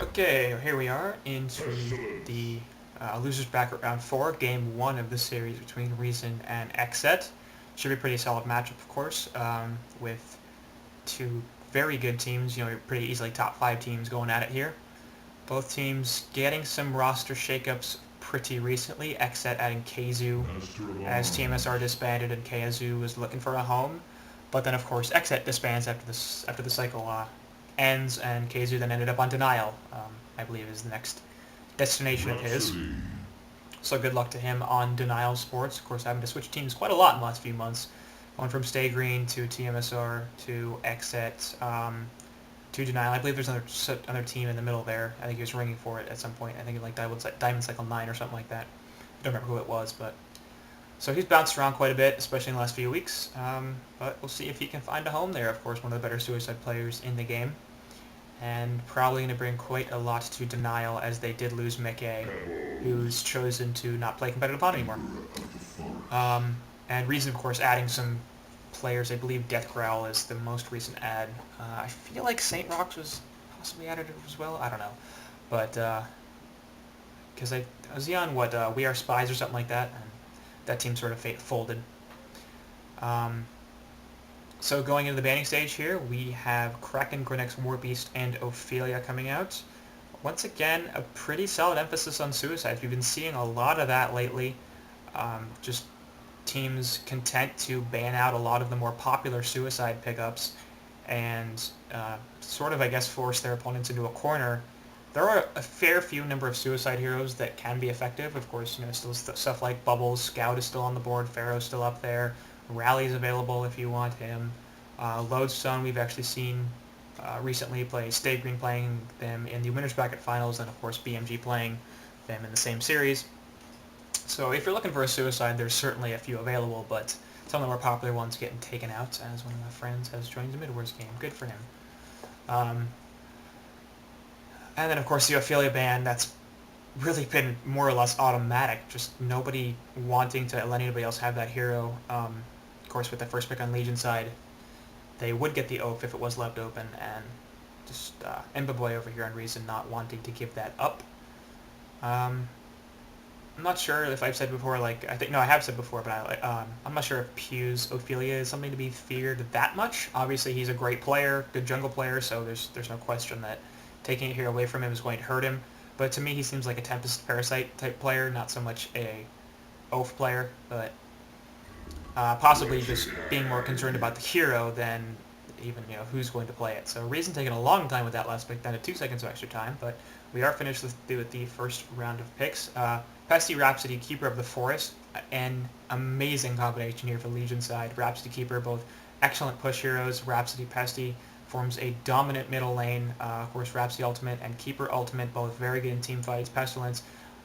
Okay, here we are into the losers bracket round 4, game 1 of the series between Reason and xCet. Should be a pretty solid matchup, of course, with two very good teams, pretty easily top 5 teams going at it here. Both teams getting some roster shakeups pretty recently, xCet adding Keizu as TMSR disbanded and Keizu is looking for a home. But then, of course, xCet disbands after the cycle ends, and Keizu then ended up on Denial, I believe is the next destination of his. So good luck to him on Denial Sports. Of course, having to switch teams quite a lot in the last few months. Going from Stay Green to TMSR to xCet to Denial. I believe there's another team in the middle there. I think he was ringing for it at some point. I think it like Diamond Cycle 9 or something like that. I don't remember who it was, but... So he's bounced around quite a bit, especially in the last few weeks. But we'll see if he can find a home there. Of course, one of the better suicide players in the game. And probably going to bring quite a lot to Denial, as they did lose Mickey, who's chosen to not play competitive PON anymore. And Reason, of course, adding some players. I believe Death Growl is the most recent add. I feel like Saint Rocks was possibly added as well. I don't know. But, because I was he on, We Are Spies or something like that, and that team sort of folded. So going into the banning stage here, we have Kraken, Grinex, Warbeast, and Ophelia coming out. Once again, a pretty solid emphasis on suicides. We've been seeing a lot of that lately. Just teams content to ban out a lot of the more popular suicide pickups and sort of, I guess, force their opponents into a corner. There are a fair few number of suicide heroes that can be effective. Of course, still stuff like Bubbles, Scout is still on the board, Pharaoh's still up there. Rally's available if you want him. Lodestone, we've actually seen recently play Stay Green playing them in the Winners Bracket Finals, and of course BMG playing them in the same series. So if you're looking for a suicide, there's certainly a few available, but some of the more popular ones getting taken out, as one of my friends has joined the Midwars game. Good for him. And then, of course, the Ophelia ban, that's really been more or less automatic. Just nobody wanting to let anybody else have that hero. Of course, with the first pick on Legion side, they would get the oath if it was left open, and just Mbaboy over here on Reason not wanting to give that up. I'm not sure if I've said before, I have said before, but I'm not sure if Pew's Ophelia is something to be feared that much. Obviously, he's a great player, good jungle player, so there's no question that taking it here away from him is going to hurt him. But to me, he seems like a Tempest Parasite type player, not so much a Oath player, but possibly just being more concerned about the hero than even who's going to play it. So Reason taking a long time with that last pick, down to 2 seconds of extra time, but we are finished with the first round of picks. Pesty, Rhapsody, Keeper of the Forest, an amazing combination here for Legion side. Rhapsody, Keeper, both excellent push heroes. Rhapsody, Pesty forms a dominant middle lane. Of course, Rhapsody Ultimate and Keeper Ultimate, both very good in team fights. Pestilence,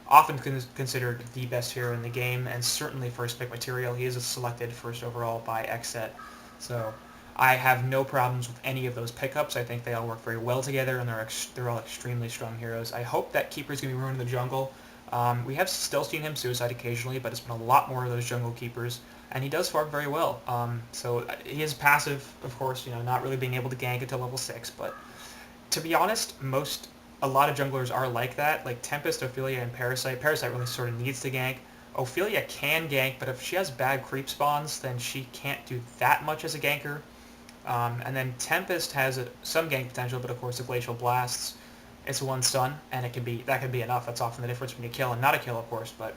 often considered the best hero in the game, and certainly first pick material. He is selected first overall by xCet. So I have no problems with any of those pickups. I think they all work very well together, and they're all extremely strong heroes. I hope that Keeper's going to be ruining the jungle. We have still seen him suicide occasionally, but it's been a lot more of those jungle keepers, and he does farm very well. So he is passive, of course, not really being able to gank until level 6, but to be honest, a lot of junglers are like that, like Tempest, Ophelia, and Parasite. Parasite really sort of needs to gank. Ophelia can gank, but if she has bad creep spawns, then she can't do that much as a ganker. And then Tempest has some gank potential, but of course the Glacial Blasts, it's one stun, and that can be enough. That's often the difference between a kill and not a kill, of course, but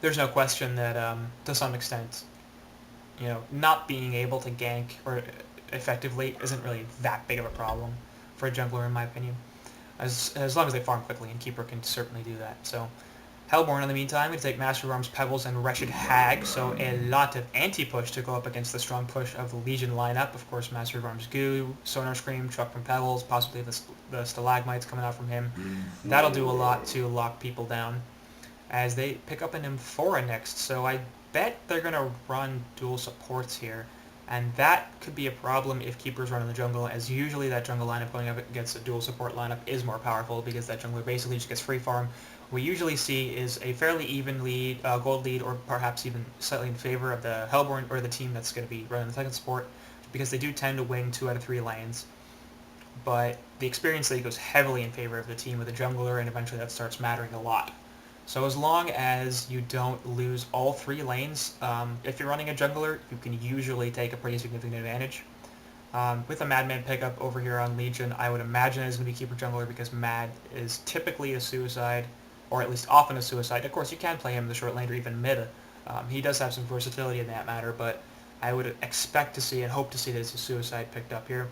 there's no question that to some extent, not being able to gank or effectively isn't really that big of a problem for a jungler, in my opinion. As long as they farm quickly, and Keeper can certainly do that. So Hellborn, in the meantime, we take Master of Arms, Pebbles, and Wretched Hag, so a lot of anti-push to go up against the strong push of the Legion lineup. Of course, Master of Arms Goo, Sonar Scream, Truck from Pebbles, possibly the Stalagmites coming out from him. That'll do a lot to lock people down as they pick up an Amphora next, so I bet they're going to run dual supports here. And that could be a problem if Keeper's running the jungle, as usually that jungle lineup going up against a dual support lineup is more powerful because that jungler basically just gets free farm. What we usually see is a fairly even lead, gold lead, or perhaps even slightly in favor of the Hellborn or the team that's going to be running the second support, because they do tend to win 2 out of 3 lanes. but the experience league goes heavily in favor of the team with a jungler, and eventually that starts mattering a lot. So as long as you don't lose all 3 lanes, if you're running a jungler, you can usually take a pretty significant advantage. With a Madman pickup over here on Legion, I would imagine it's going to be Keeper Jungler because Mad is typically a suicide, or at least often a suicide. Of course, you can play him in the short lane or even mid. He does have some versatility in that matter, but I would expect to see and hope to see this suicide picked up here.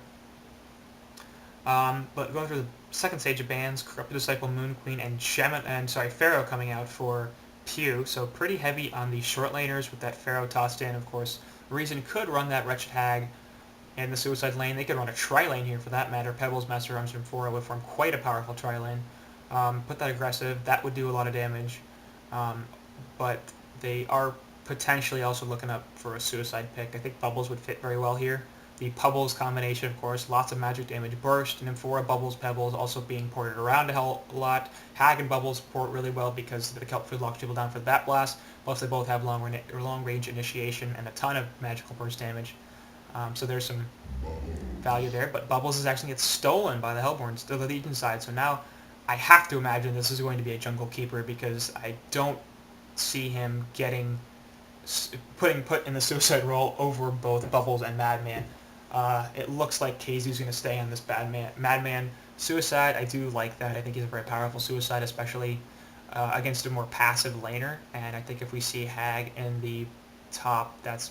But going through the second stage of bans, Corrupted Disciple, Moon Queen, and Pharaoh coming out for Pew. So pretty heavy on the short laners with that Pharaoh tossed in. Of course, Reason could run that Wretched Hag in the suicide lane. They could run a tri-lane here for that matter. Pebbles, Master Arms, and Phora would form quite a powerful tri-lane. Put that aggressive. That would do a lot of damage. But they are potentially also looking up for a suicide pick. I think Bubbles would fit very well here. The Pebbles combination, of course, lots of magic damage. Burst, and then Phora, Bubbles, Pebbles also being ported around a lot. Hag and Bubbles port really well because the Kelp Food locks people down for that blast. Plus they both have long range initiation and a ton of magical burst damage. So there's some value there, but Bubbles is actually gets stolen by the Hellborns to the Legion side. So now I have to imagine this is going to be a jungle keeper because I don't see him getting put in the suicide role over both Bubbles and Madman. It looks like KZ's going to stay on this Madman suicide. I do like that. I think he's a very powerful suicide, especially against a more passive laner. And I think if we see Hag in the top, that's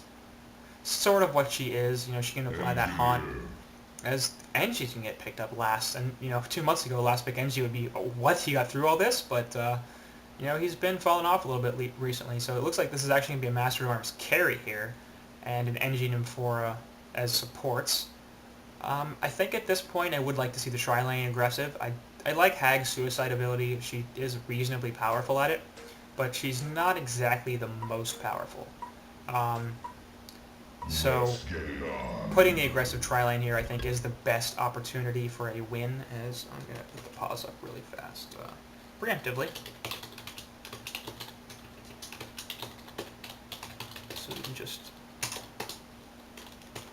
sort of what she is. You know, she can apply that haunt. As NG can get picked up last, and 2 months ago, last pick NG would be what, he got through all this, but he's been falling off a little bit recently. So it looks like this is actually gonna be a Master of Arms carry here, and an NG and Phora as supports. I think at this point I would like to see the tri-lane aggressive. I like Hag's suicide ability. She is reasonably powerful at it, but she's not exactly the most powerful. So putting the aggressive tri-lane here, I think, is the best opportunity for a win, as I'm going to put the pause up really fast, preemptively. So we can just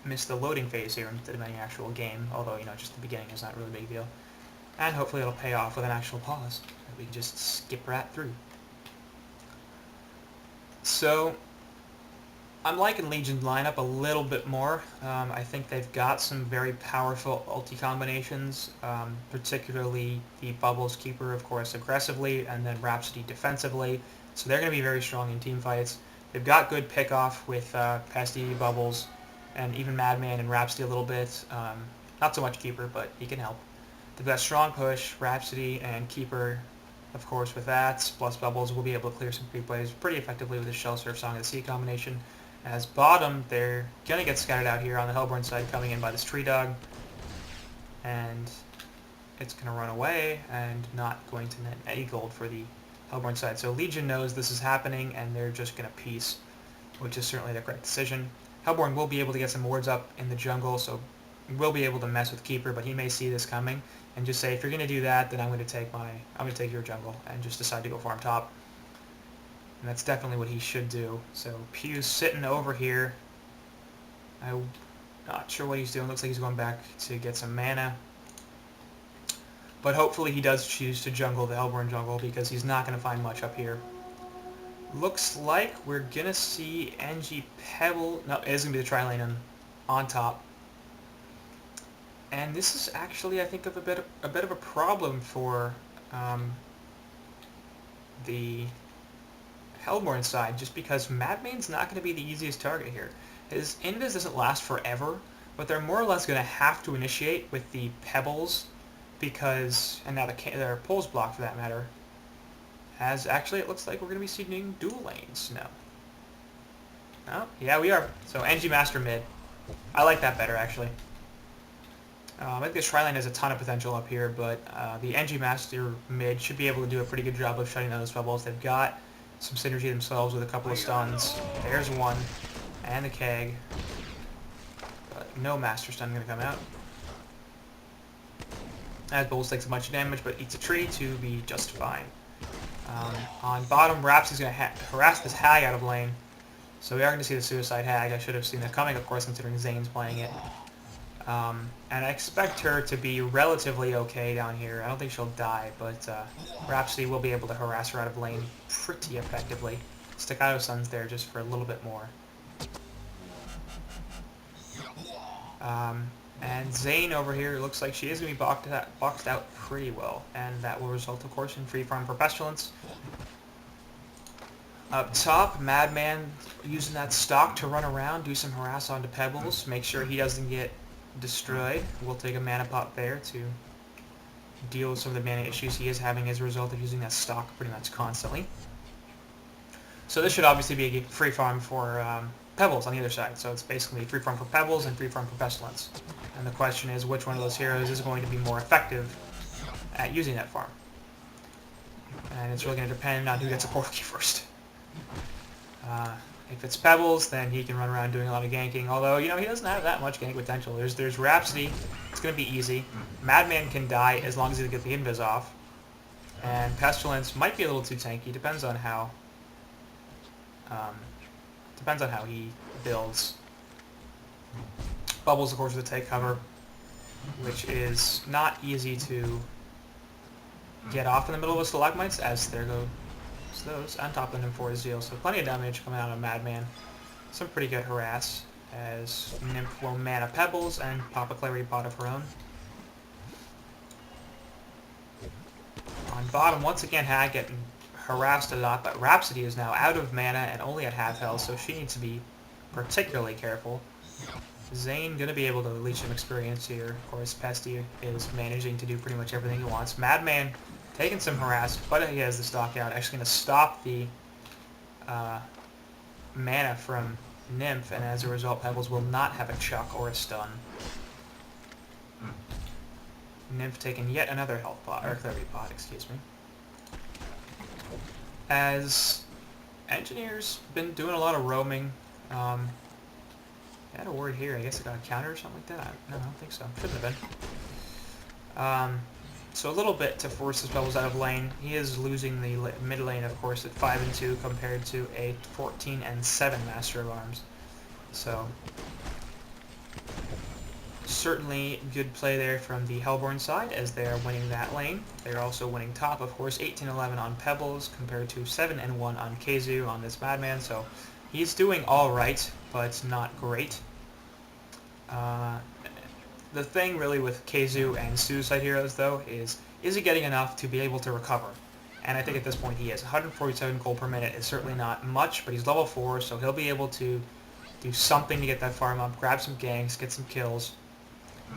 miss the loading phase here instead of any actual game, although, just the beginning is not really a big deal. And hopefully it'll pay off with an actual pause that we can just skip right through. So I'm liking Legion's lineup a little bit more. I think they've got some very powerful ulti combinations, particularly the Bubbles Keeper, of course, aggressively, and then Rhapsody defensively. So they're going to be very strong in team fights. They've got good pickoff with Pesty, Bubbles, and even Madman and Rhapsody a little bit. Not so much Keeper, but he can help. They've got strong push, Rhapsody, and Keeper, of course, with that, plus Bubbles will be able to clear some creep waves pretty effectively with the Shell Surf Song of the Sea combination. As bottom, they're going to get scattered out here on the Hellborn side, coming in by this Tree Dog. And it's going to run away and not going to net any gold for the Hellborn side. So Legion knows this is happening, and they're just going to peace, which is certainly the correct decision. Hellborn will be able to get some wards up in the jungle, so will be able to mess with Keeper, but he may see this coming and just say, if you're going to do that, then I'm going to take your jungle, and just decide to go farm top. And that's definitely what he should do. So Pew's sitting over here. I'm not sure what he's doing. Looks like he's going back to get some mana. But hopefully he does choose to jungle the Hellborn jungle, because he's not going to find much up here. Looks like we're going to see NG Pebble. No, it is going to be the tri-lane on top. And this is actually, I think, a bit of a problem for the Hellborn side, just because Madman's not going to be the easiest target here. His invis doesn't last forever, but they're more or less going to have to initiate with the Pebbles, because, and now their pulls blocked for that matter, as actually it looks like we're going to be seeing dual lanes now. Oh, yeah, we are. So NG Master mid. I like that better, actually. I think this tri-lane has a ton of potential up here, but the NG Master mid should be able to do a pretty good job of shutting down those Pebbles. They've got some synergy themselves with a couple of stuns. There's one, and the keg. But no Master Stun going to come out. As Bowles takes a bunch of damage, but eats a tree to be just fine. On bottom, Raps is going to harass this Hag out of lane. So we are going to see the Suicide Hag. I should have seen that coming, of course, considering Zane's playing it. And I expect her to be relatively okay down here. I don't think she'll die, but Rhapsody will be able to harass her out of lane pretty effectively. Staccato Sun's there just for a little bit more. And Zane over here looks like she is going to be boxed out pretty well, and that will result, of course, in free farm for Pestilence. Up top, Madman using that stock to run around, do some harass onto Pebbles, make sure he doesn't get destroyed. We'll take a mana pot there to deal with some of the mana issues he is having as a result of using that stock pretty much constantly. So this should obviously be a free farm for Pebbles on the other side. So it's basically free farm for Pebbles and free farm for Pestilence. And the question is, which one of those heroes is going to be more effective at using that farm? And it's really going to depend on who gets a portal key first. If it's Pebbles, then he can run around doing a lot of ganking. Although, you know, he doesn't have that much gank potential. There's Rhapsody. It's going to be easy. Madman can die as long as he gets the invis off. And Pestilence might be a little too tanky. Depends on how he builds. Bubbles, of course, will take cover, which is not easy to get off in the middle of the stalagmites, as there goes those, on top of them for Zeal. So plenty of damage coming out of Madman. Some pretty good harass, as Nymph will mana Pebbles and pop a Clarity Pot of her own. On bottom, once again, Hag getting harassed a lot, but Rhapsody is now out of mana and only at half health, so she needs to be particularly careful. Zane going to be able to leech some experience here. Of course, Pesty is managing to do pretty much everything he wants. Madman taking some harass, but he has the stock out. Actually going to stop the mana from Nymph, and as a result, Pebbles will not have a chuck or a stun. Nymph taking yet another health pot, or clarity pot, excuse me. As Engineer's been doing a lot of roaming. I had a word here. I guess I got a counter or something like that. No, I don't think so. Shouldn't have been. So a little bit to force his Pebbles out of lane. He is losing the mid lane, of course, at 5 and 2 compared to a 14 and 7 Master of Arms. So certainly good play there from the Hellborn side, as they are winning that lane. They're also winning top, of course, 18-11 on Pebbles compared to 7 and 1 on Keizu on this Madman. So he's doing all right, but not great. The thing really with Keizu and Suicide Heroes, though, is he getting enough to be able to recover? And I think at this point he is. 147 gold per minute is certainly not much, but he's level 4, so he'll be able to do something to get that farm up, grab some ganks, get some kills,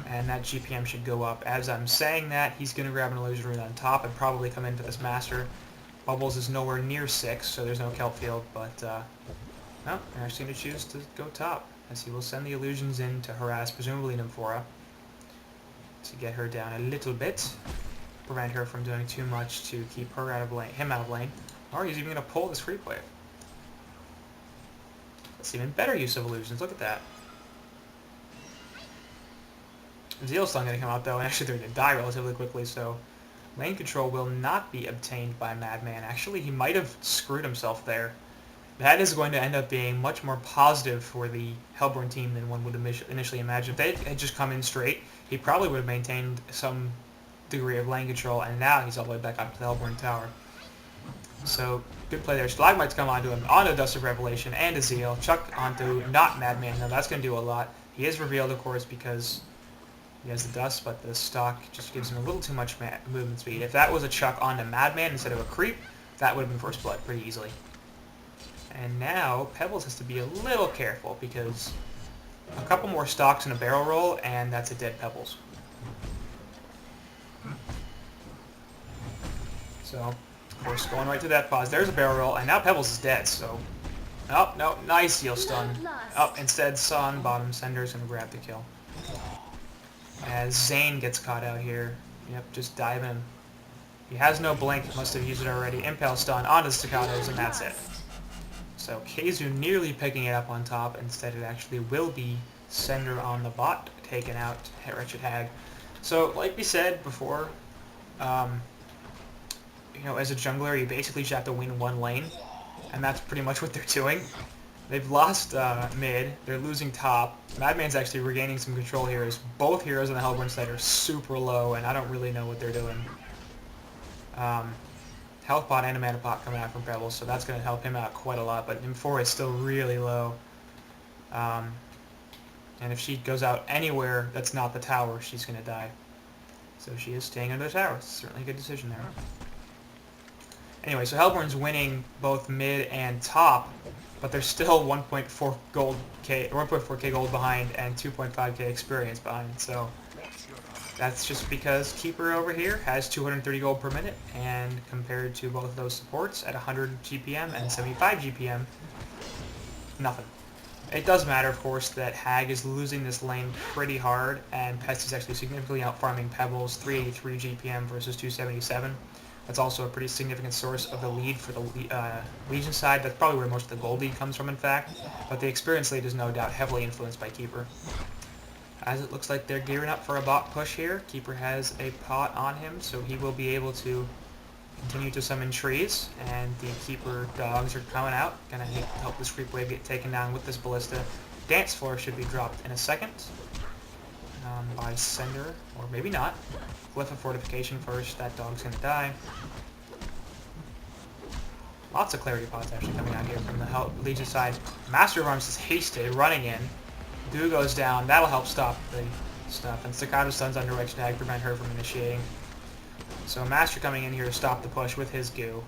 and that GPM should go up. As I'm saying that, he's going to grab an Illusion Rune on top and probably come into this Master. Bubbles is nowhere near 6, so there's no Kelp Field, but no, they're actually going to choose to go top, as he will send the Illusions in to harass, presumably Nymphora, to get her down a little bit, prevent her from doing too much to keep her out of lane, him out of lane, or he's even going to pull this creep wave. That's even better use of illusions. Look at that. Zeal's not going to come out though, and actually they're going to die relatively quickly, so lane control will not be obtained by Madman. Actually, he might have screwed himself there. That is going to end up being much more positive for the Hellborn team than one would initially imagine. If they had just come in straight, he probably would have maintained some degree of lane control, and now he's all the way back up to the Hellborn Tower. So, good play there. Stalagmites come onto him, onto Dust of Revelation, and a Zeal. Chuck onto not Madman. Now that's going to do a lot. He is revealed, of course, because he has the Dust, but the stock just gives him a little too much movement speed. If that was a Chuck onto Madman instead of a creep, that would have been first blood pretty easily. And now, Pebbles has to be a little careful, because a couple more stocks in a barrel roll, and that's a dead Pebbles. So, of course, going right to that pause. There's a barrel roll, and now Pebbles is dead, so... Oh, no, nice Seal stun. Oh, instead, Sun, bottom sender's going to grab the kill. As Zane gets caught out here. Yep, just dive in. He has no blink, must have used it already. Impale stun onto Staccatos, and that's it. So Keizu nearly picking it up on top. Instead, it actually will be Sender on the bot, taken out Wretched Hag. So, like we said before, you know, as a jungler, you basically just have to win one lane, and that's pretty much what they're doing. They've lost mid. They're losing top. Madman's actually regaining some control here as both heroes on the Hellborn side are super low, and I don't really know what they're doing. Health pot and a mana pot coming out from Pebbles, so that's going to help him out quite a lot, but M4 is still really low. And if she goes out anywhere that's not the tower, she's going to die. So she is staying under the tower. It's certainly a good decision there. Anyway, so Hellborn's winning both mid and top, but they're still 1.4k gold behind and 2.5k experience behind. So that's just because Keeper over here has 230 gold per minute, and compared to both of those supports at 100 GPM and 75 GPM, nothing. It does matter, of course, that Hag is losing this lane pretty hard, and Pest is actually significantly out-farming Pebbles, 383 GPM versus 277. That's also a pretty significant source of the lead for the Legion side. That's probably where most of the gold lead comes from, in fact. But the experience lead is no doubt heavily influenced by Keeper. As it looks like they're gearing up for a bot push here, Keeper has a pot on him, so he will be able to continue to summon trees, and the Keeper dogs are coming out. Gonna help this creep wave get taken down with this ballista. Dance floor should be dropped in a second by Sender, or maybe not. Glyph of fortification first. That dog's gonna die. Lots of clarity pots actually coming out here from the Legion side. Master of Arms is hasted, running in. Goo goes down. That'll help stop the stuff, and Staccato Stun's underway to Hag, prevent her from initiating. So Master coming in here to stop the push with his goo.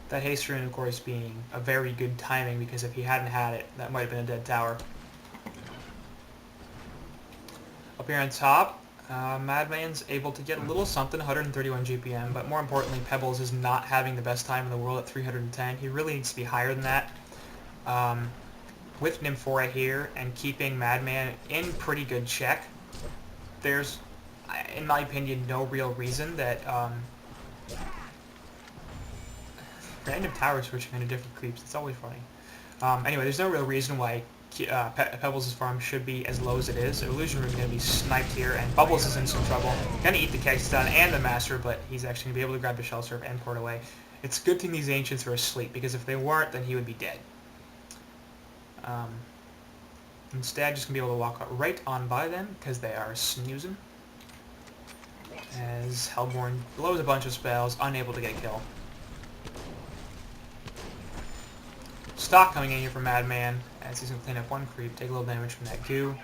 That haste rune, of course, being a very good timing, because if he hadn't had it, that might have been a dead tower. Up here on top, Madman's able to get a little something, 131 GPM, but more importantly, Pebbles is not having the best time in the world at 310. He really needs to be higher than that. With Nymphora here and keeping Madman in pretty good check, there's, in my opinion, no real reason that random tower switching into different creeps. It's always funny. Anyway, there's no real reason why Pebbles' farm should be as low as it is. So Illusion Room is going to be sniped here, and Bubbles is in some trouble. Going to eat the Keg Stun and the Master, but he's actually going to be able to grab the Shell Serve and port away. It's a good thing these Ancients are asleep, because if they weren't, then he would be dead. Instead, just going to be able to walk right on by them, because they are snoozing. As Hellborn blows a bunch of spells, unable to get a kill. Stock coming in here from Madman, as he's going to clean up one creep, take a little damage from that goo,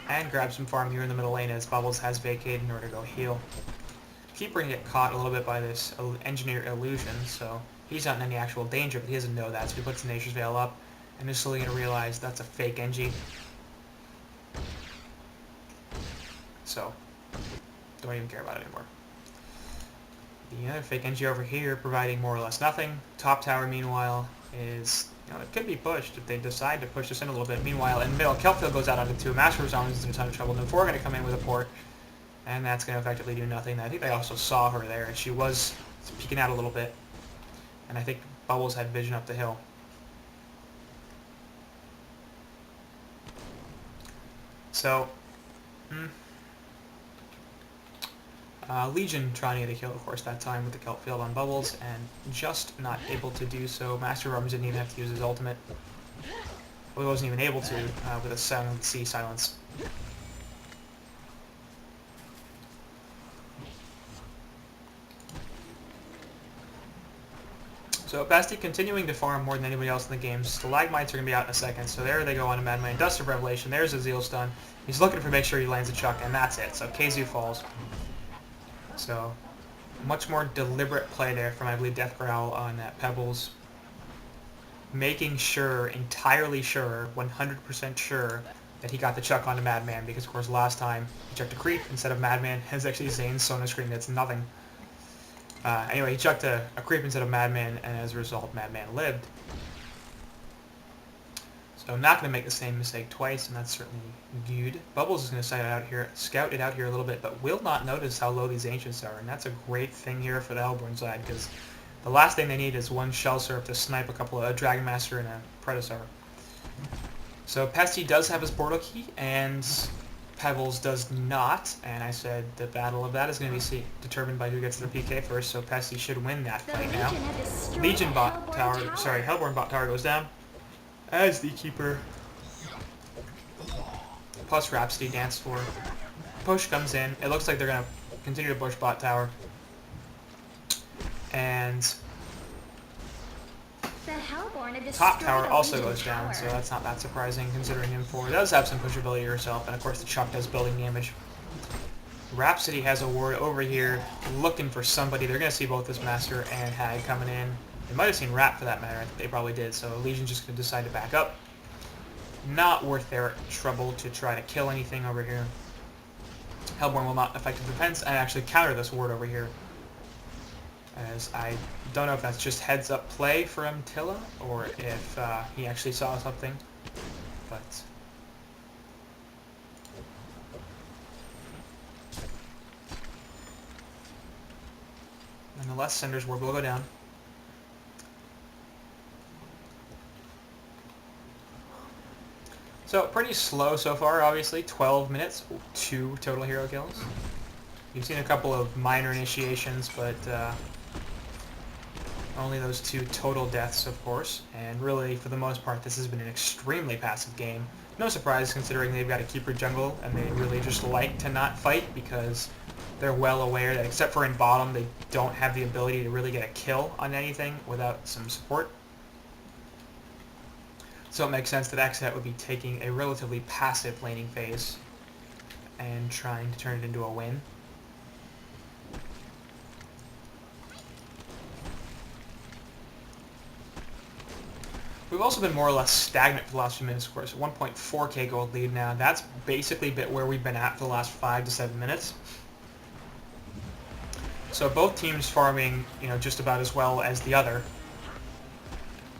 and grab some farm here in the middle lane as Bubbles has vacated in order to go heal. Keeper can get caught a little bit by this Engineer Illusion, so he's not in any actual danger, but he doesn't know that, so he puts the Nature's Veil up, and is slowly going to realize that's a fake Engie. So, don't even care about it anymore. The other fake Engie over here providing more or less nothing. Top tower, meanwhile, is, it could be pushed if they decide to push this in a little bit. Meanwhile, in the middle, Kelpfield goes out onto 2. Master of Arms is in a ton of trouble. Nymphora going to come in with a port, and that's going to effectively do nothing. I think they also saw her there. She was peeking out a little bit, and I think Bubbles had vision up the hill. So, Legion trying to get a kill, of course, that time with the Kelp Field on Bubbles, and just not able to do so. Master of Arms didn't even have to use his ultimate. Well, he wasn't even able to with a Silent Sea silence. So Basti continuing to farm more than anybody else in the game. Stalagmites are going to be out in a second, so there they go on to Madman. Dust of Revelation, there's a Zeal Stun. He's looking for make sure he lands a Chuck, and that's it. So KZ falls. So, much more deliberate play there from, I believe, Death Growl on that Pebbles. Making sure, entirely sure, 100% sure, that he got the Chuck onto Madman, because, of course, last time he chucked a creep instead of Madman. It's actually Zane's Sona Screen that's nothing. Anyway, he chucked a creep instead of Madman, and as a result, Madman lived. So I'm not going to make the same mistake twice, and that's certainly good. Bubbles is going to scout it out here a little bit, but will not notice how low these Ancients are, and that's a great thing here for the Hellborn side, because the last thing they need is one Shell Serp to snipe a couple of Dragon Master and a Predator. So Pesty does have his portal key, and Pebbles does not, and I said the battle of that is going to be determined by who gets the PK first, so Pesty should win that fight now. Hellborn bot tower goes down. as the keeper. Plus Rhapsody Dance for. Push comes in. It looks like they're going to continue to push bot tower. And top tower also goes down, so that's not that surprising considering M4 does have some push ability herself, and of course the Chuck does building damage. Rhapsody has a ward over here looking for somebody. They're going to see both this Master and Hag coming in. They might have seen Rap for that matter. They probably did, so Legion's just going to decide to back up. Not worth their trouble to try to kill anything over here. Hellborn will not affect the defense and actually counter this ward over here. As I don't know if that's just heads-up play for Mtilla or if he actually saw something, but nonetheless, Cinder's ward will go down. So pretty slow so far, obviously. 12 minutes, 2 total hero kills. You've seen a couple of minor initiations, but only those 2 total deaths, of course. And really, for the most part, this has been an extremely passive game. No surprise, considering they've got a keeper jungle, and they really just like to not fight because they're well aware that, except for in bottom, they don't have the ability to really get a kill on anything without some support. So it makes sense that xCet would be taking a relatively passive laning phase and trying to turn it into a win. We've also been more or less stagnant for the last few minutes, of course. 1.4k gold lead now. That's basically where we've been at for the last 5 to 7 minutes. So both teams farming, just about as well as the other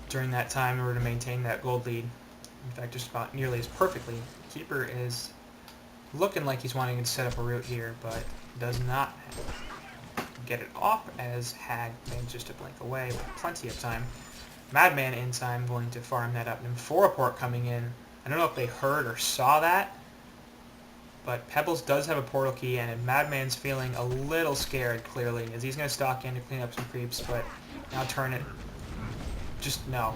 during that time in order to maintain that gold lead. In fact, just about nearly as perfectly. Keeper is looking like he's wanting to set up a route here, but does not get it off as Hag manages to blink away with plenty of time. Madman in time going to farm that up. And for a port coming in. I don't know if they heard or saw that, but Pebbles does have a portal key, and Madman's feeling a little scared, clearly, as he's going to stalk in to clean up some creeps, but now turn it. Just no.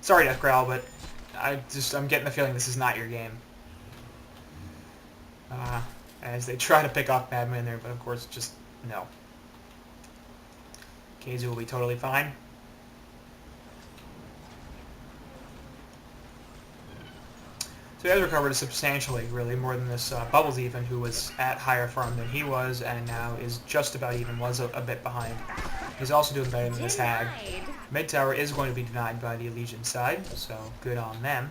Sorry, Death Growl, but I'm getting the feeling this is not your game. As they try to pick off Madman there, but of course, just no. KZ will be totally fine. So he has recovered substantially, really, more than this Bubbles even, who was at higher farm than he was, and now is just about even, was a bit behind. He's also doing better than this Hag. Mid tower is going to be denied by the Legion side, so good on them.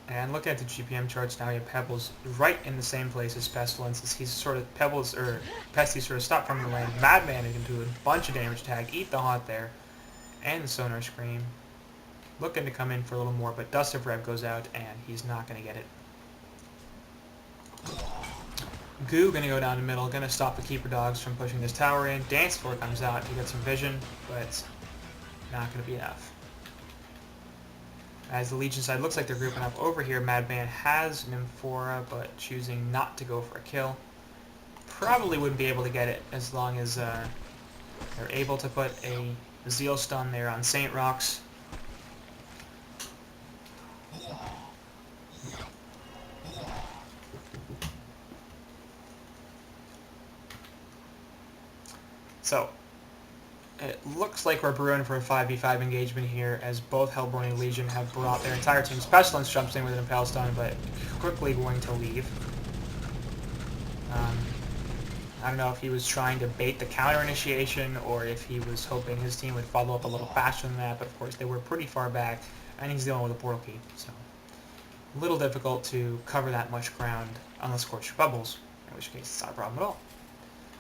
And looking at the GPM charts now, you have Pebbles right in the same place as Pestilence. As he's sort of Pesty sort of stopped from the lane. Madman can do a bunch of damage to Hag, eat the haunt there, and the Sonar Scream. Looking to come in for a little more, but Dust of Rev goes out, and he's not going to get it. Goo going to go down the middle, going to stop the Keeper Dogs from pushing this tower in. Dance Floor comes out to get some vision, but not going to be enough. As the Legion side looks like they're grouping up over here, Madman has Nymphora, but choosing not to go for a kill. Probably wouldn't be able to get it as long as they're able to put a Zeal Stun there on Saint Rocks. So, it looks like we're brewing for a 5v5 engagement here, as both Hellborn and Legion have brought their entire team. Pestilence jumps in with an Impel Stun, but quickly going to leave. I don't know if he was trying to bait the counter initiation, or if he was hoping his team would follow up a little faster than that, but of course they were pretty far back, and he's dealing with a portal key, so a little difficult to cover that much ground, unless of course you're Bubbles, in which case it's not a problem at all.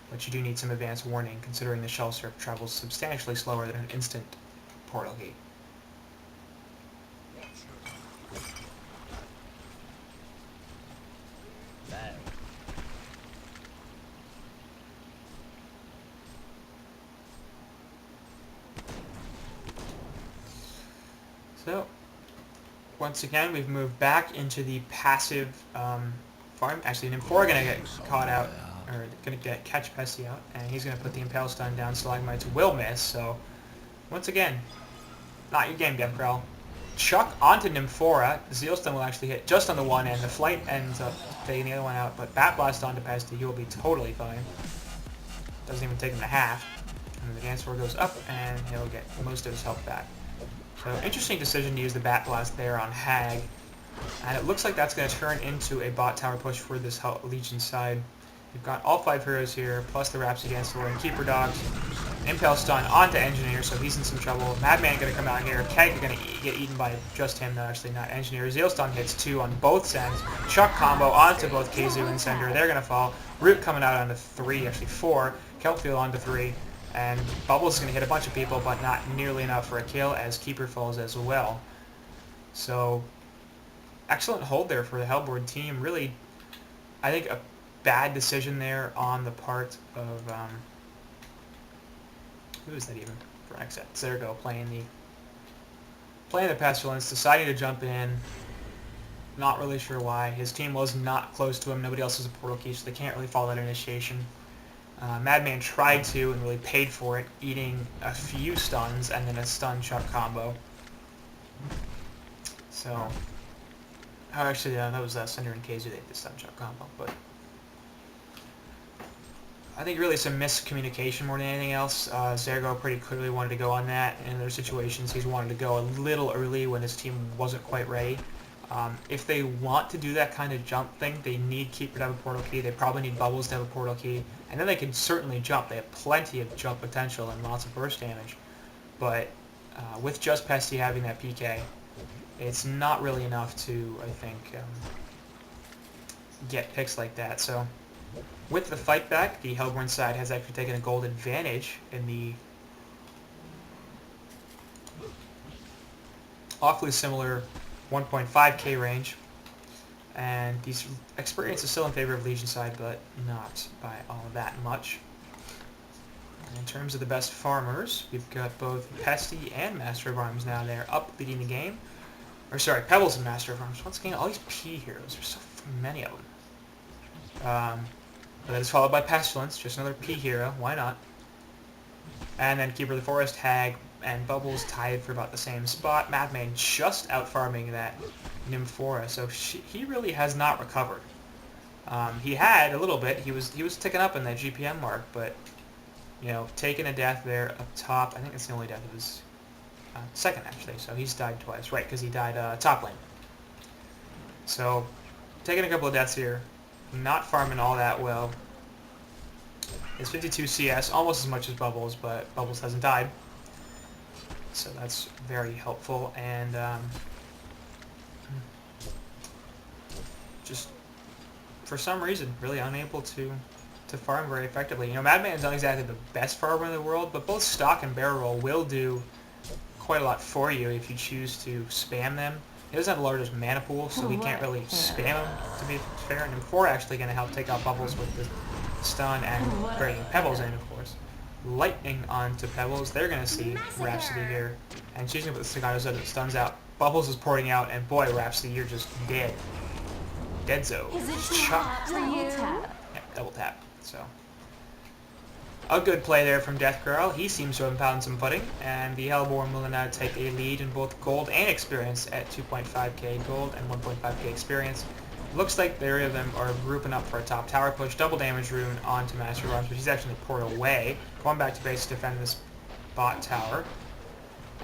But you do need some advance warning, considering the Shell Surf travels substantially slower than an instant portal key. So, once again, we've moved back into the passive farm. Actually, Nymphora going to get caught out or going to catch Pesty out, and he's going to put the Impale Stun down. Stalagmites will miss, so once again, not your game, Deathgrowl. Chuck onto Nymphora. Zeal Stun will actually hit just on the one end. The Flight ends up taking the other one out, but Bat Blast onto Pesty. He will be totally fine. Doesn't even take him to half. And the Dance Floor goes up, and he'll get most of his health back. So interesting decision to use the Bat Blast there on Hag. And it looks like that's going to turn into a bot tower push for this Legion side. We've got all 5 heroes here, plus the Rhapsody Dancer and Keeper Dogs. Impale Stun onto Engineer, so he's in some trouble. Madman going to come out here. Keg going to get eaten by just him, though, actually not Engineer. Zeal Stun hits 2 on both ends. Chuck combo onto both Keizu and Cinder. They're going to fall. Root coming out onto 3, actually 4. Kelpfield onto 3. And Bubbles is going to hit a bunch of people, but not nearly enough for a kill, as Keeper falls as well. So, excellent hold there for the Hellborn team. Really, I think a bad decision there on the part of, who is that even for xCet? Zergo playing the Pestilence, deciding to jump in. Not really sure why. His team was not close to him. Nobody else has a portal key, so they can't really follow that initiation. Madman tried to and really paid for it, eating a few stuns and then a stun Chuck combo. So, actually, that was Cinder and Keizu, they did the stun Chuck combo, but I think really some miscommunication more than anything else. Zergo pretty clearly wanted to go on that. In other situations, he's wanted to go a little early when his team wasn't quite ready. If they want to do that kind of jump thing, they need Keeper to have a portal key. They probably need Bubbles to have a portal key. And then they can certainly jump. They have plenty of jump potential and lots of burst damage. But with just Pesty having that PK, it's not really enough to, I think, get picks like that. So with the fight back, the Hellborn side has actually taken a gold advantage in the awfully similar 1.5k range. And the experience is still in favor of Legion side, but not by all that much. In terms of the best farmers, we've got both Pesty and Master of Arms now. They're up leading the game. Or sorry, Pebbles and Master of Arms. Once again, all these P heroes. There's so many of them. But that is followed by Pestilence, just another P hero. Why not? And then Keeper of the Forest, Hag, and Bubbles tied for about the same spot. Madman just out farming that Nymphora, so he really has not recovered. He had a little bit. He was ticking up in that GPM mark, but you know, taking a death there up top. I think it's the only death of his second actually. So he's died twice, right? Because he died top lane. So taking a couple of deaths here, not farming all that well. It's 52 CS, almost as much as Bubbles, but Bubbles hasn't died. So that's very helpful, and just for some reason, really unable to farm very effectively. You know, Madman's not exactly the best farmer in the world, but both Stock and Barrel Roll will do quite a lot for you if you choose to spam them. He doesn't have the largest mana pool, so he can't really spam them, to be fair. And Nymphora actually going to help take out Bubbles with the stun and bringing Pebbles in, of course. Lightning onto Pebbles. They're going to see Rhapsody here. And she's going to put the staccato so that it stuns out. Bubbles is porting out, and boy, Rhapsody, you're just dead. Deadzo. Chuck. Yeah, double tap. So, a good play there from Deathgrowl. He seems to have found some footing, and the Hellborn will now take a lead in both gold and experience at 2.5k gold and 1.5k experience. Looks like the three of them are grouping up for a top tower push. Double damage rune onto Master of Arms, but he's actually poured away. Going back to base to defend this bot tower.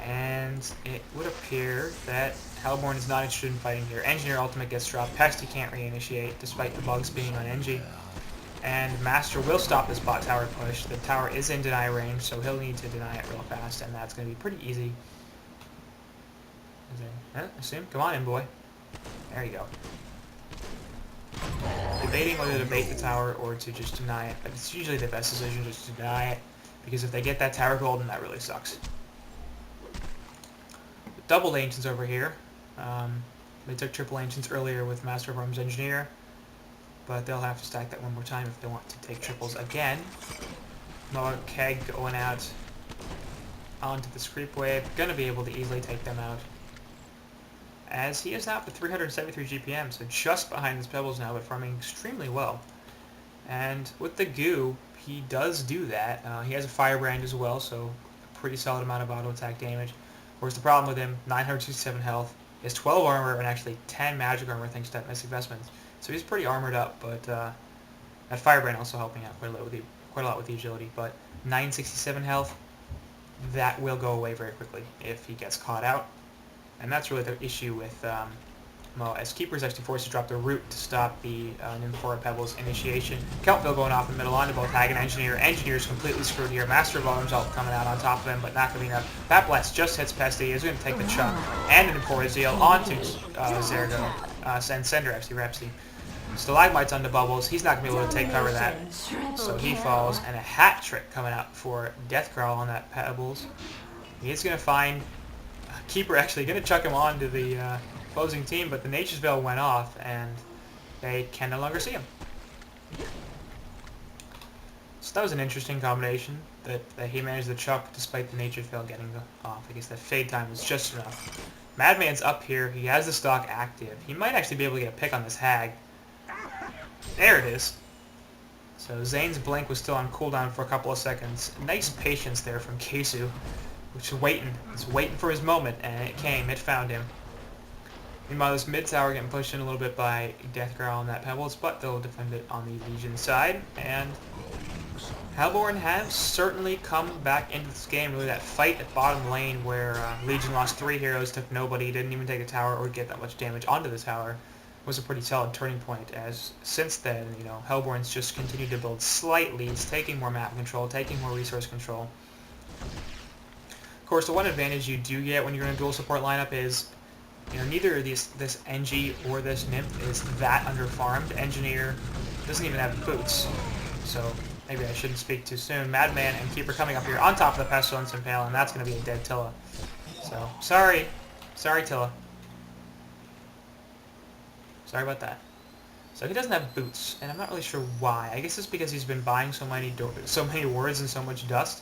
And it would appear that Hellborn is not interested in fighting here. Engineer ultimate gets dropped. Pesty can't reinitiate despite the bugs being on Engie. And Master will stop this bot tower push. The tower is in deny range, so he'll need to deny it real fast, and that's going to be pretty easy. Assume? Come on in, boy. There you go. Debating whether to bait the tower or to just deny it, but it's usually the best decision just to deny it, because if they get that tower golden, that really sucks. Double Ancients over here. They took triple Ancients earlier with Master of Arms Engineer, but they'll have to stack that one more time if they want to take triples again. Moa Keg going out onto the Screep Wave, gonna be able to easily take them out, as he is now for 373 GPM, so just behind his Pebbles now, but farming extremely well. And with the goo, he does do that. He has a firebrand as well, so a pretty solid amount of auto attack damage. Of course, the problem with him, 967 health, he has 12 armor and actually 10 magic armor thanks to that Mystic Vestments. So he's pretty armored up, but that firebrand also helping out quite a lot with the agility. But 967 health, that will go away very quickly if he gets caught out. And that's really the issue with, well, as Keeper is actually forced to drop the root to stop the Nymphora Pebbles initiation. Kelpville going off in the middle onto both Hag and Engineer. Engineer's completely screwed here. Master of Volumes ult coming out on top of him, but not going to be enough. That Blast just hits Pesty. He's going to take the chunk and the Nymphora Zeal onto Zergo. And Sender, actually, Repsy. Stalagmite's on the bubbles. He's not going to be able to take cover of that. So he falls, and a hat trick coming out for Deathgrowl on that Pebbles. He's going to find Keeper actually going to chuck him onto the opposing team, but the Nature's Veil went off, and they can no longer see him. So that was an interesting combination that he managed to chuck despite the Nature's Veil getting off. I guess that fade time was just enough. Madman's up here. He has the stock active. He might actually be able to get a pick on this Hag. There it is. So Zane's blink was still on cooldown for a couple of seconds. Nice patience there from Kesu, which is waiting. He's waiting for his moment, and it came. It found him. Meanwhile, this mid tower getting pushed in a little bit by Deathgrowl on that Pebbles, but they'll defend it on the Legion side. And Hellborn has certainly come back into this game. Really, that fight at bottom lane where Legion lost 3 heroes, took nobody, didn't even take a tower or get that much damage onto the tower, was a pretty solid turning point. As since then, you know, Hellborn's just continued to build slight leads, taking more map control, taking more resource control. Of course, the one advantage you do get when you're in a dual support lineup is, you know, neither this NG or this Nymph is that underfarmed. Engineer doesn't even have boots, so maybe I shouldn't speak too soon. Madman and Keeper coming up here on top of the Pestilence Impale, and that's going to be a dead Tilla. So, sorry. Sorry, Tilla. Sorry about that. So he doesn't have boots, and I'm not really sure why. I guess it's because he's been buying so many wards and so much dust,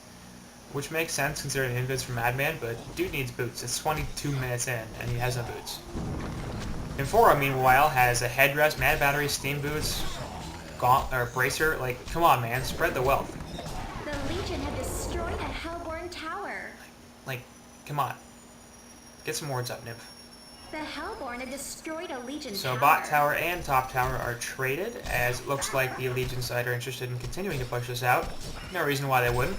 which makes sense considering invis from Madman, but dude needs boots. It's 22 minutes in, and he has no boots. Nymphora, meanwhile, has a headdress, mana battery, steam boots, bracer. Like, come on, man, spread the wealth. The Legion have destroyed a Hellborn tower. Like, come on. Get some wards up, Nymph. The Hellborn have destroyed a Legion So tower. bot tower and top tower are traded, as it looks like the Legion side are interested in continuing to push this out. No reason why they wouldn't.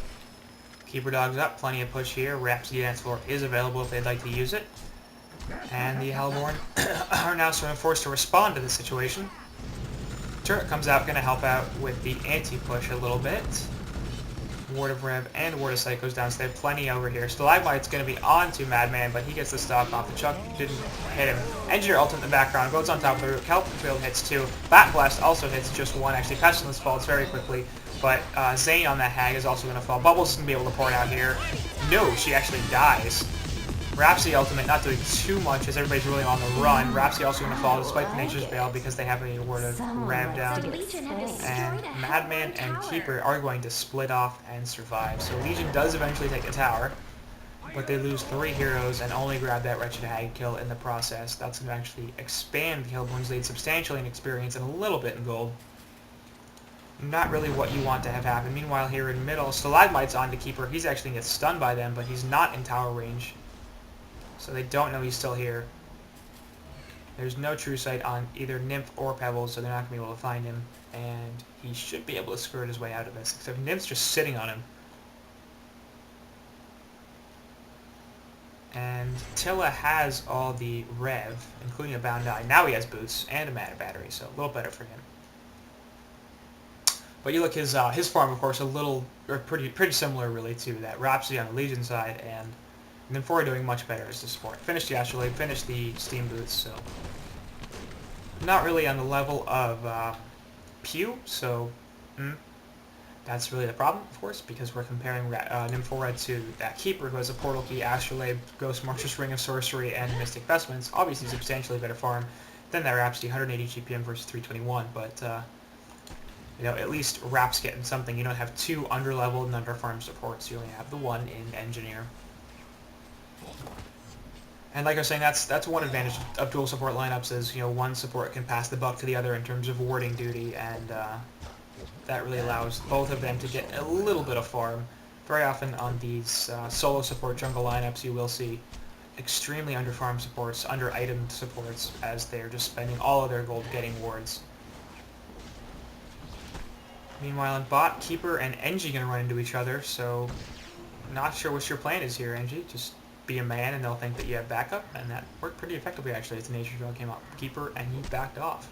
Keeper Dog's up, plenty of push here. Rhapsody Dance Floor is available if they'd like to use it. And the Hellborn are now sort of forced to respond to the situation. Turret comes out, going to help out with the anti-push a little bit. Ward of Rev and Ward of Sight goes down, so they have plenty over here. Stalagmite's going to be on to Madman, but he gets the stock off. The Chuck didn't hit him. Engineer ultimate in the background, goes on top of the root. Kelpfield hits 2. Bat Blast also hits just 1, actually. Pestilence falls very quickly, but Zane on that Hag is also going to fall. Bubbles is going to be able to pour it out here. No, she actually dies. Rhapsody ultimate not doing too much as everybody's really on the run. Rhapsody also going to fall despite the Nature's Veil because they have a Word of Rev down. And Madman and Keeper are going to split off and survive. So Legion does eventually take the tower, but they lose 3 heroes and only grab that wretched Hag kill in the process. That's going to actually expand the Hellborn's lead substantially in experience and a little bit in gold. Not really what you want to have happen. Meanwhile, here in middle, Stalagmite's on to Keeper. He's actually going to get stunned by them, but he's not in tower range. So they don't know he's still here. There's no true sight on either Nymph or Pebbles, so they're not going to be able to find him. And he should be able to skirt his way out of this, except Nymph's just sitting on him. And Tilla has all the Rev, including a Bound Eye. Now he has boots and a mana battery, so a little better for him. But you look his farm, of course, pretty similar really to that Rhapsody on the Legion side, and Nymphora doing much better as the support. Finished the Astrolabe, finished the Steam Boots, so not really on the level of Pew, so that's really the problem, of course, because we're comparing Nymphora to that Keeper, who has a Portal Key, Astrolabe, Ghost Marcher's Ring of Sorcery, and Mystic Vestments. Obviously substantially better farm than that Rhapsody, 180 GPM versus 321, but you know, at least Rap's getting something. You don't have 2 underleveled and underfarmed supports, you only have the 1 in Engineer. And like I was saying, that's one advantage of dual support lineups is, you know, one support can pass the buck to the other in terms of warding duty, and that really allows both of them to get a little bit of farm. Very often on these solo support jungle lineups, you will see extremely under-farm supports, under-itemed supports, as they're just spending all of their gold getting wards. Meanwhile, in bot, Keeper and Engie going to run into each other, so not sure what your plan is here, Engie. Just be a man and they'll think that you have backup, and that worked pretty effectively actually as the nature draw came up. Keeper, and he backed off.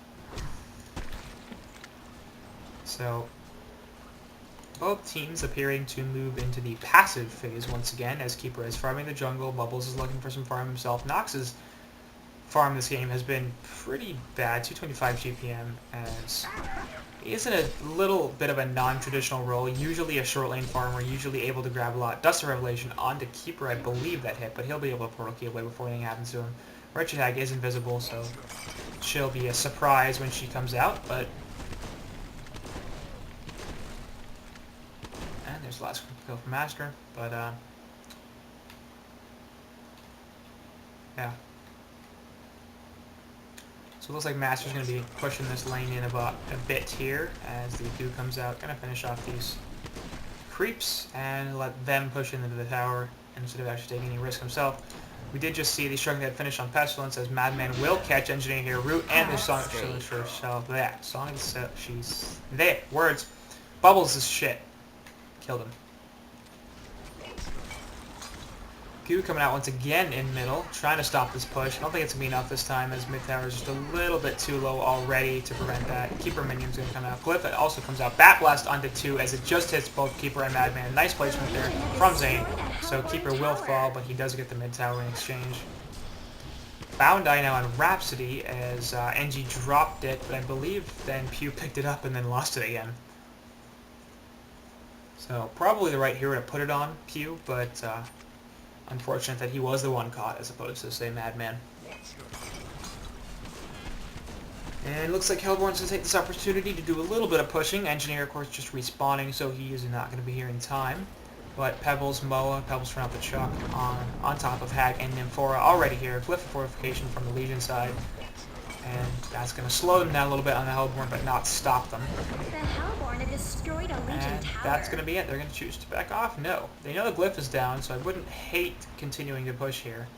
So both teams appearing to move into the passive phase once again, as Keeper is farming the jungle, Bubbles is looking for some farm himself. Nox's farm this game has been pretty bad, 225 GPM, as he is in a little bit of a non-traditional role, usually a short lane farmer, usually able to grab a lot. Dust of Revelation onto Keeper, I believe that hit, but he'll be able to portal key away before anything happens to him. Wretched Hag is invisible, so she'll be a surprise when she comes out, but... And there's the last kill for Master, but yeah. So it looks like Master's going to be pushing this lane in about a bit here as the Dew comes out. Going to finish off these creeps and let them push into the tower instead of actually taking any risk himself. We did just see the Shrunken Head finish on Pestilence as Madman will catch Engineer here. Root and the Sonic Shield for herself. That Sonic, she's there. Words. Bubbles is shit. Killed him. Q coming out once again in middle, trying to stop this push. I don't think it's going to be enough this time as mid tower is just a little bit too low already to prevent that. Keeper minion's going to come out. Glyph also comes out. Bat Blast onto 2 as it just hits both Keeper and Madman. Nice placement there from Zane. So Keeper will fall, but he does get the mid tower in exchange. Bound Eye now on Rhapsody as NG dropped it, but I believe then Pew picked it up and then lost it again. So probably the right hero to put it on, Pew, but unfortunate that he was the one caught as opposed to, say, Madman. And it looks like Hellborn's going to take this opportunity to do a little bit of pushing. Engineer, of course, just respawning, so he is not going to be here in time. But Pebbles, Moa, Pebbles from out the Chuck on top of Hag and Nymphora already here. Glyph fortification from the Legion side. And that's going to slow them down a little bit on the Hellborn, but not stop them. The Hellborn have destroyed a Legion And tower. that's going to be it. They're going to choose to back off? No. They know the Glyph is down, so I wouldn't hate continuing to push here.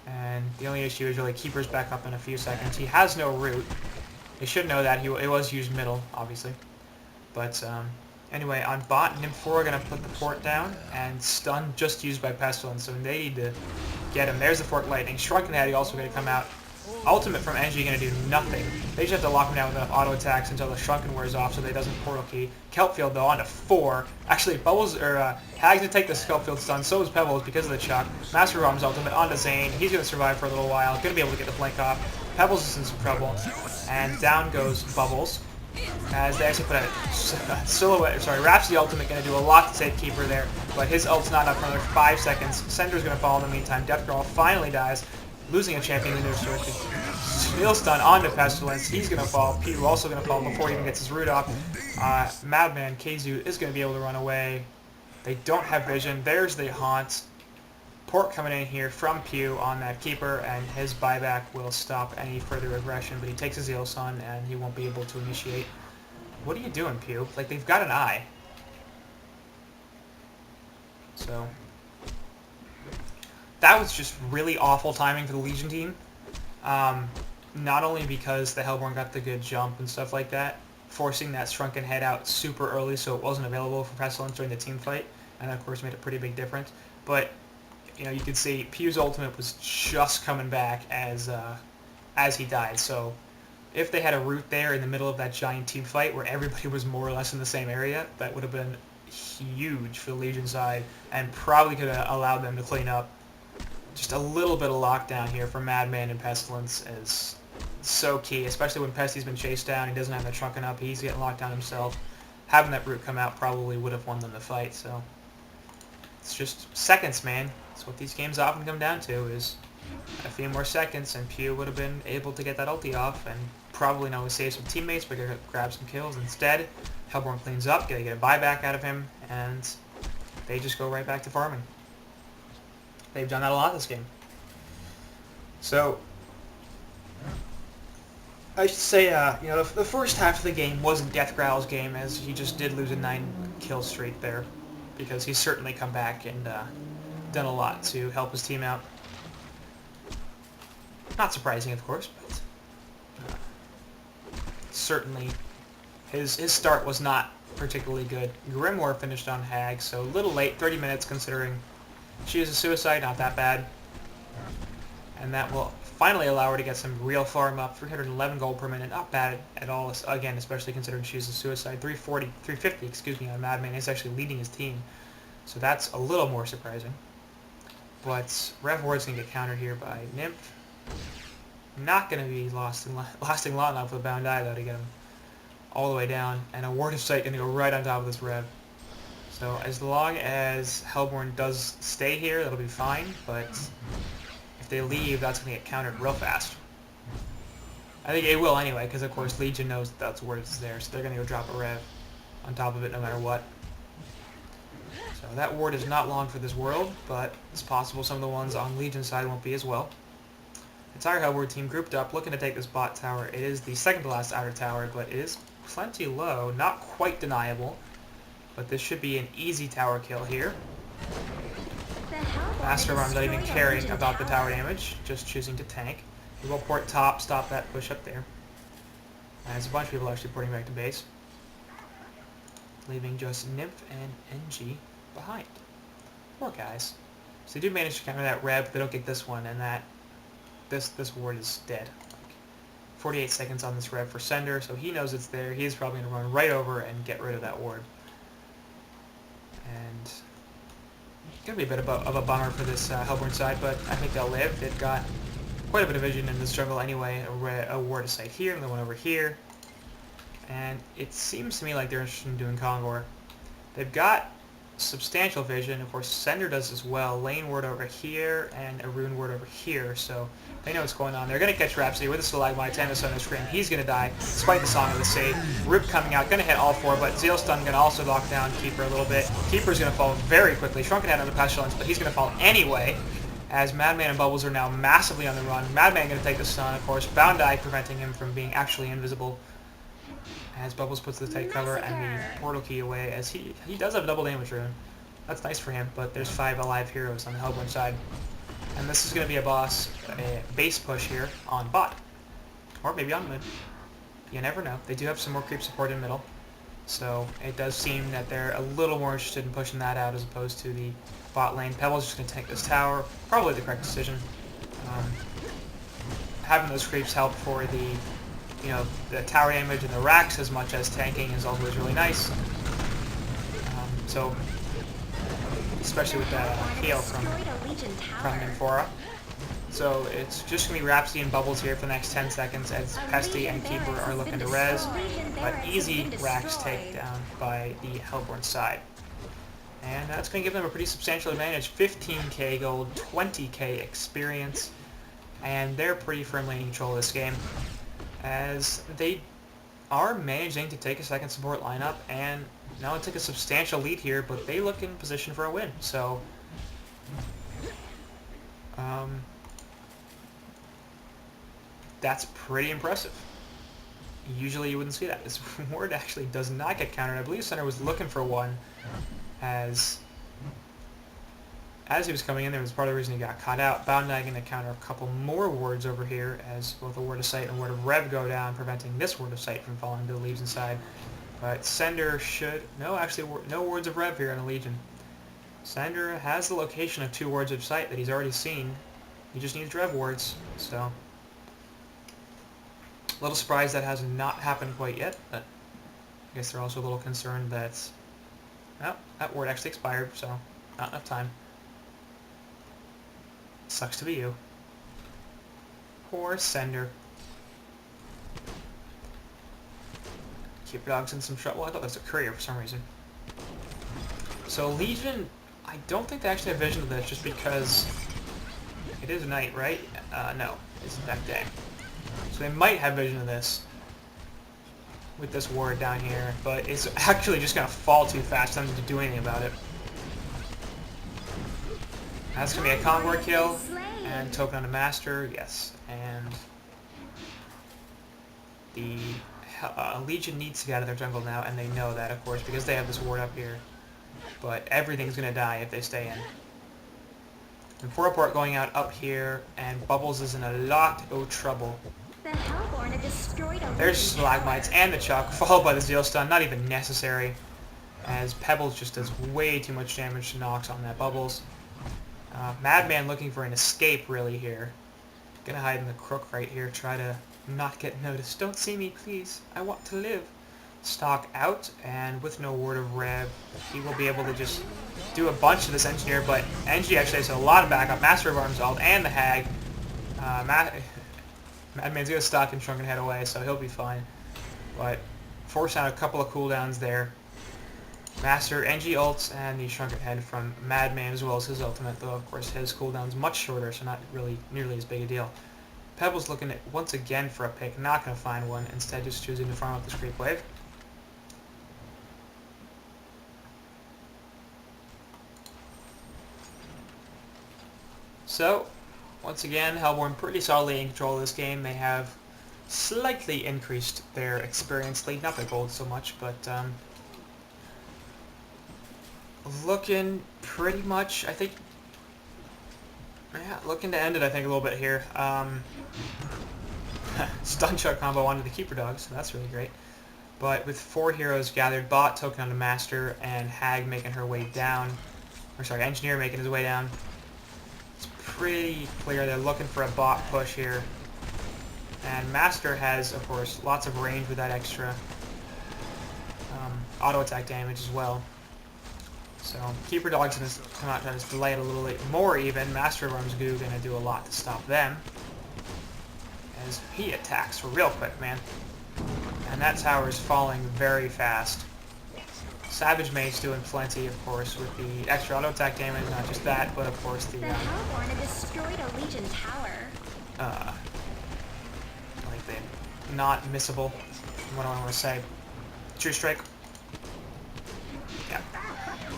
And the only issue is really Keeper's back up in a few seconds. He has no root. They should know that. It was used middle, obviously. But anyway, on bot, Nymphora going to put the port down, and stun just used by Pestilence, so they need to get him. There's the Fork Lightning. Shrunken Head also going to come out. Ultimate from NG going to do nothing. They just have to lock him down with enough auto attacks until the Shrunken wears off so they doesn't portal key. Kelpfield though onto 4. Actually, Bubbles or Hag's going to take this Kelpfield stun. So is Pebbles because of the Chuck. Master Rom's ultimate onto Zane. He's going to survive for a little while. Going to be able to get the flank off. Pebbles is in some trouble, and down goes Bubbles. As they actually put a silhouette. Sorry, Rhapsody ultimate going to do a lot to save Keeper there, but his ult's not up for another 5 seconds. Sender's going to fall in the meantime. Death Girl finally dies. Losing a champion in their sword. Steel stun onto Pestilence. He's going to fall. Pew also going to fall before he even gets his root off. Madman, Keizu is going to be able to run away. They don't have vision. There's the Haunt. Port coming in here from Pew on that Keeper, and his buyback will stop any further aggression, but he takes his Zeal Sun, and he won't be able to initiate. What are you doing, Pew? Like, they've got an eye. So... that was just really awful timing for the Legion team. Not only because the Hellborn got the good jump and stuff like that, forcing that Shrunken Head out super early so it wasn't available for Pestilence during the team fight, and that of course made a pretty big difference. But, you know, you could see Pew's ultimate was just coming back as he died. So if they had a root there in the middle of that giant team fight where everybody was more or less in the same area, that would have been huge for the Legion side and probably could have allowed them to clean up. Just a little bit of lockdown here for Madman and Pestilence is so key, especially when Pesty's been chased down. He doesn't have that Shrunken up. He's getting locked down himself. Having that root come out probably would have won them the fight. So it's just seconds, man. That's what these games often come down to, is a few more seconds, and Pew would have been able to get that ulti off and probably not only save some teammates, but grab some kills. Instead, Hellborn cleans up, get a buyback out of him, and they just go right back to farming. They've done that a lot this game. So, I should say, you know, the first half of the game wasn't Death Growl's game, as he just did lose a 9-kill streak there, because he's certainly come back and done a lot to help his team out. Not surprising, of course, but certainly his start was not particularly good. Grimoire finished on Hag, so a little late, 30 minutes considering she is a suicide, not that bad. And that will finally allow her to get some real farm up. 311 gold per minute, not bad at all, again, especially considering she's a suicide. 350, excuse me, on Madman is actually leading his team. So that's a little more surprising. But Rev Ward's going to get countered here by Nymph. Not going to be lasting long enough with Bound Eye, though, to get him all the way down. And a Ward of Sight going to go right on top of this Rev. So as long as Hellborn does stay here, that'll be fine, but if they leave, that's going to get countered real fast. I think it will anyway, because of course Legion knows that's where it's there, so they're going to go drop a Rev on top of it no matter what. So that ward is not long for this world, but it's possible some of the ones on Legion side won't be as well. Entire Hellborn team grouped up, looking to take this bot tower. It is the second to last outer tower, but it is plenty low, not quite deniable. But this should be an easy tower kill here. Master of Arms not even caring about the tower damage, just choosing to tank. We will port top, stop that push up there. And there's a bunch of people actually porting back to base. Leaving just Nymph and NG behind. Poor guys. So they do manage to counter that Rev, but they don't get this one, and that this ward is dead. 48 seconds on this Rev for Sender, so he knows it's there. He's probably going to run right over and get rid of that ward. And it's going to be a bit of a bummer for this Hellborn side, but I think they'll live. They've got quite a bit of vision in this jungle anyway. A ward of sight here, another one over here. And it seems to me like they're interested in doing Kongor. They've got substantial vision. Of course, Sender does as well. Lane ward over here and a rune ward over here, so they know what's going on. They're going to catch Rhapsody with a Stalagmite and a Sono Scream. He's going to die, despite the Song of the Save. Rip coming out, going to hit all four, but Zeal Stun going to also knock down Keeper a little bit. Keeper's going to fall very quickly. Shrunken Head on the Pestilence, but he's going to fall anyway, as Madman and Bubbles are now massively on the run. Madman going to take the stun, of course. Bound Eye preventing him from being actually invisible, as Bubbles puts the tight cover and the portal key away, as he does have a double damage rune. That's nice for him, but there's 5 alive heroes on the Hellborn side. And this is going to be a base push here on bot. Or maybe on mid. You never know. They do have some more creep support in middle. So it does seem that they're a little more interested in pushing that out as opposed to the bot lane. Pebble's just going to take this tower. Probably the correct decision. Having those creeps help for the tower damage and the racks as much as tanking is always really nice. So especially with that heal from Nymphora. So it's just going to be Rhapsody and Bubbles here for the next 10 seconds as Pesty and Keeper are looking to res, but easy racks take down by the Hellborn side. And that's going to give them a pretty substantial advantage. 15k gold, 20k experience, and they're pretty firmly in control of this game, as they are managing to take a second support lineup and now take a substantial lead here, but they look in position for a win. So that's pretty impressive. Usually you wouldn't see that. This ward actually does not get countered. I believe Center was looking for one as he was coming in. There was part of the reason he got caught out. Bound Eye going to counter a couple more wards over here as both a Ward of Sight and a Ward of Rev go down, preventing this Ward of Sight from falling to the Legion side. But Sender should... No, actually, no Wards of Rev here on the Legion. Sender has the location of 2 Wards of Sight that he's already seen. He just needs Rev wards, so... A little surprised that has not happened quite yet, but I guess they're also a little concerned that... Well, that ward actually expired, so not enough time. Sucks to be you. Poor Sender. Keeper Dog's in some trouble. Well, I thought that was a courier for some reason. So Legion, I don't think they actually have vision of this just because it is night, right? No, it's in fact day. So they might have vision of this with this ward down here, but it's actually just going to fall too fast for them to do anything about it. That's going to be a Kongor kill, and token on a Master, yes, and The Legion needs to get out of their jungle now, and they know that, of course, because they have this ward up here. But everything's going to die if they stay in. And 4-port going out up here, and Bubbles is in a lot of trouble. The Hellborn have destroyed a There's Legion Stalagmites tower. and the Chuck, followed by the Zeal Stun, not even necessary, as Pebbles just does way too much damage to Nox on that Bubbles. Madman looking for an escape, really, here. Gonna hide in the crook right here, try to not get noticed. Don't see me, please. I want to live. Stalk out, and with no Word of Rev, he will be able to just do a bunch of this Engineer, but Engie actually has a lot of backup. Master of Arms ult and the Hag. Madman's gonna stalk and Shrunken Head away, so he'll be fine. But force out a couple of cooldowns there. Master Engie ults and the Shrunken Head from Madman as well as his ultimate, though of course his cooldown's much shorter, so not really nearly as big a deal. Pebble's looking at once again for a pick, not gonna find one, instead just choosing to farm up this creep wave. So, once again, Hellborn pretty solidly in control of this game. They have slightly increased their experience lead, not their gold so much, but looking pretty much, I think, yeah, looking to end it, I think, a little bit here. Stun Chuck combo onto the Keeper Dog, so that's really great. But with 4 heroes gathered, Bot token onto Master, and Hag making her way down, or sorry, Engineer making his way down. It's pretty clear they're looking for a bot push here. And Master has, of course, lots of range with that extra auto attack damage as well. So Keeper Dog's going to come out and just delay it a little bit more even. Master of Arms Goo going to do a lot to stop them. As he attacks real quick, man. And that tower is falling very fast. Savage Mace doing plenty, of course, with the extra auto attack damage. Not just that, but of course the The Hellborn have destroyed a Legion tower. like the not missable. What do I want to say? True Strike. Yeah.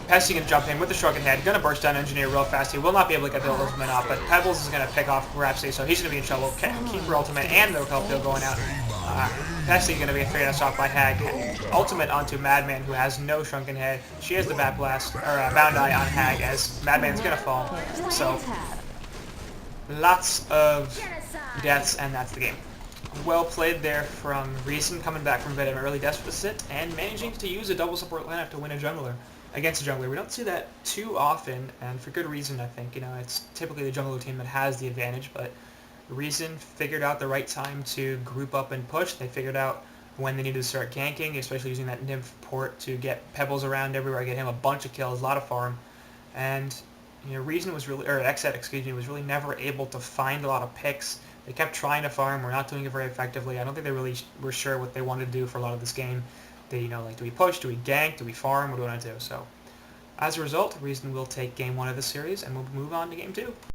Pesty gonna jump in with the Shrunken Head, gonna burst down Engineer real fast. He will not be able to get the ultimate off, but Pebbles is gonna pick off Rhapsody, so he's gonna be in trouble. Keeper ultimate and the Kelpil going out. Pesty gonna be a 3-out shot by Hag. Ultimate onto Madman, who has no Shrunken Head. She has the Bat Blast, or Bound Eye on Hag, as Madman's gonna fall. So, lots of deaths, and that's the game. Well played there from Reason, coming back from a bit of an early deficit, and managing to use a double support lineup to win a jungler. Against a jungler. We don't see that too often, and for good reason, I think. You know, it's typically the jungler team that has the advantage, but Reason figured out the right time to group up and push. They figured out when they needed to start ganking, especially using that Nymph port to get Pebbles around everywhere, get him a bunch of kills, a lot of farm. And, you know, Reason was really, or xCet, excuse me, was really never able to find a lot of picks. They kept trying to farm, we're not doing it very effectively. I don't think they really were sure what they wanted to do for a lot of this game. They, you know, like, do we push, do we gank, do we farm, what do we want to do? So, as a result, Reason will take Game 1 of the series, and we'll move on to Game 2.